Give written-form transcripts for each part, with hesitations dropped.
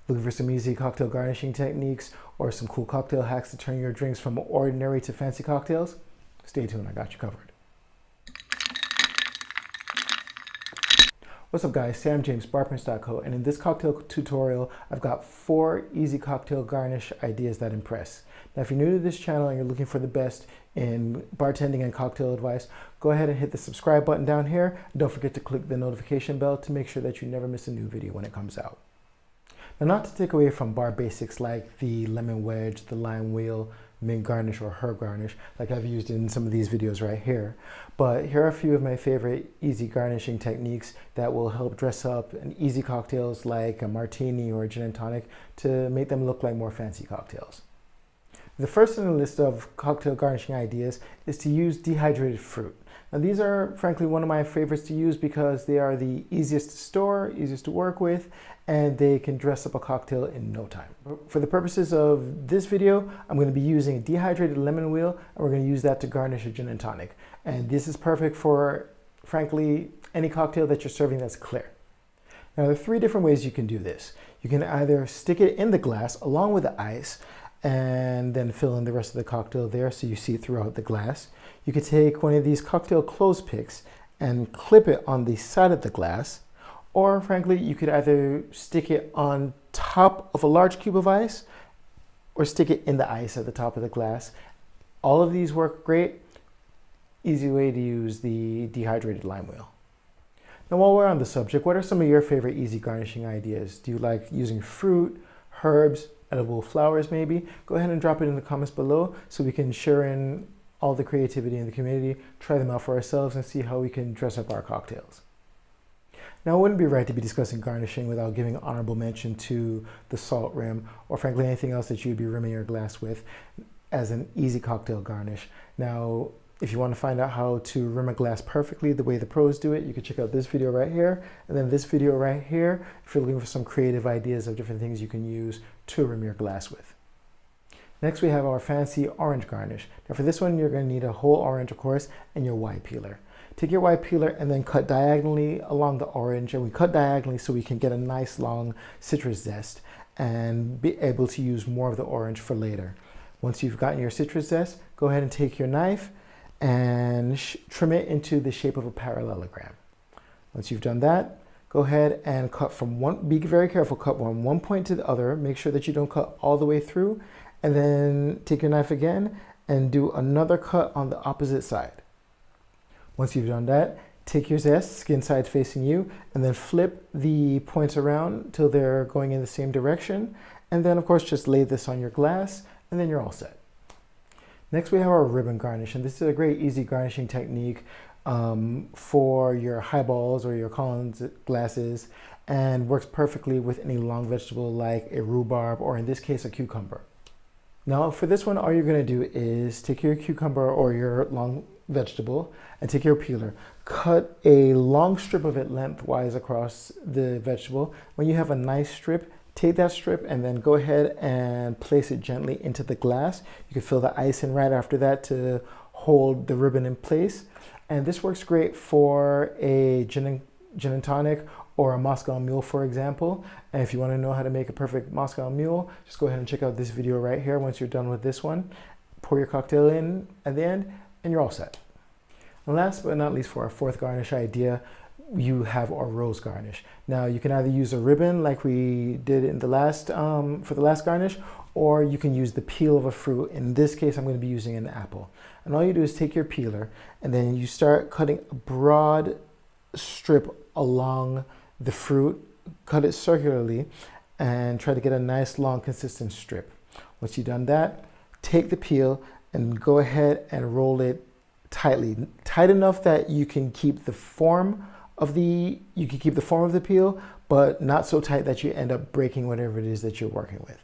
Looking for some easy cocktail garnishing techniques or some cool cocktail hacks to turn your drinks from ordinary to fancy cocktails? Stay tuned, I got you covered. What's up guys, Sam James, Barprints.co, and in this cocktail tutorial, I've got 4 easy cocktail garnish ideas that impress. Now if you're new to this channel and you're looking for the best in bartending and cocktail advice, go ahead and hit the subscribe button down here. And don't forget to click the notification bell to make sure that you never miss a new video when it comes out. Now not to take away from bar basics like the lemon wedge, the lime wheel, mint garnish, or herb garnish, like I've used in some of these videos right here. But here are a few of my favorite easy garnishing techniques that will help dress up an easy cocktails like a martini or a gin and tonic to make them look like more fancy cocktails. The first on the list of cocktail garnishing ideas is to use dehydrated fruit. Now these are frankly one of my favorites to use because they are the easiest to store, easiest to work with, and they can dress up a cocktail in no time. For the purposes of this video, I'm going to be using a dehydrated lemon wheel, and we're going to use that to garnish a gin and tonic. And this is perfect for, frankly, any cocktail that you're serving that's clear. Now there are 3 different ways you can do this. You can either stick it in the glass along with the ice and then fill in the rest of the cocktail there so you see it throughout the glass. You could take one of these cocktail clothespicks and clip it on the side of the glass, or frankly you could either stick it on top of a large cube of ice or stick it in the ice at the top of the glass. All of these work great. Easy way to use the dehydrated lime wheel. Now while we're on the subject, what are some of your favorite easy garnishing ideas? Do you like using fruit, herbs, edible flowers maybe? Go ahead and drop it in the comments below so we can share in all the creativity in the community, try them out for ourselves, and see how we can dress up our cocktails. Now it wouldn't be right to be discussing garnishing without giving honorable mention to the salt rim, or frankly anything else that you'd be rimming your glass with as an easy cocktail garnish. Now if you want to find out how to rim a glass perfectly the way the pros do it, you can check out this video right here, and then this video right here if you're looking for some creative ideas of different things you can use to rim your glass with. Next we have our fancy orange garnish. Now for this one you're going to need a whole orange, of course, and your Y peeler. Take your Y peeler and then cut diagonally along the orange, and we cut diagonally so we can get a nice long citrus zest and be able to use more of the orange for later. Once you've gotten your citrus zest, go ahead and take your knife and trim it into the shape of a parallelogram. Once you've done that, go ahead and cut from one, be very careful, cut from one point to the other, make sure that you don't cut all the way through, and then take your knife again and do another cut on the opposite side. Once you've done that, take your zest, skin side facing you, and then flip the points around till they're going in the same direction, and then of course just lay this on your glass, and then you're all set. Next we have our ribbon garnish, and this is a great easy garnishing technique for your highballs or your Collins glasses, and works perfectly with any long vegetable like a rhubarb, or in this case a cucumber. Now for this one, all you're going to do is take your cucumber or your long vegetable and take your peeler, cut a long strip of it lengthwise across the vegetable. When you have a nice strip, take that strip and then go ahead and place it gently into the glass. You can fill the ice in right after that to hold the ribbon in place. And this works great for a gin and tonic or a Moscow Mule, for example. And if you want to know how to make a perfect Moscow Mule, just go ahead and check out this video right here. Once you're done with this one, pour your cocktail in at the end and you're all set. And last but not least, for our 4th garnish idea, you have our rose garnish. Now you can either use a ribbon like we did in the last for the last garnish, or you can use the peel of a fruit. In this case I'm going to be using an apple, and all you do is take your peeler and then you start cutting a broad strip along the fruit, cut it circularly and try to get a nice long consistent strip. Once you've done that, take the peel and go ahead and roll it tightly, tight enough that you can keep the form of the peel, but not so tight that you end up breaking whatever it is that you're working with.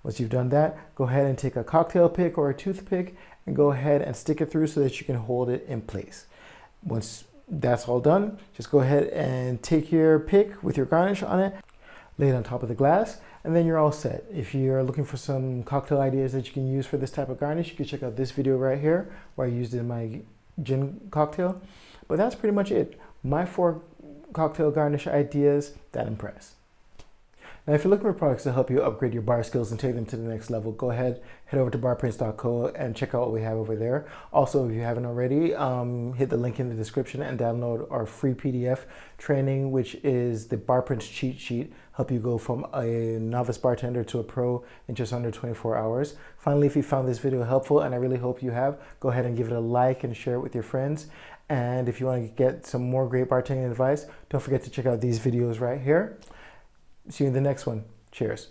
Once you've done that, go ahead and take a cocktail pick or a toothpick and go ahead and stick it through so that you can hold it in place. Once that's all done, just go ahead and take your pick with your garnish on it, lay it on top of the glass, and then you're all set. If you're looking for some cocktail ideas that you can use for this type of garnish, you can check out this video right here where I used it in my gin cocktail. But that's pretty much it. My 4 cocktail garnish ideas that impress. Now, if you're looking for products to help you upgrade your bar skills and take them to the next level, go ahead, head over to barprints.co and check out what we have over there. Also, if you haven't already, hit the link in the description and download our free PDF training, which is the Barprints cheat sheet, help you go from a novice bartender to a pro in just under 24 hours. Finally, if you found this video helpful, and I really hope you have, go ahead and give it a like and share it with your friends. And if you want to get some more great bartending advice, don't forget to check out these videos right here. See you in the next one. Cheers.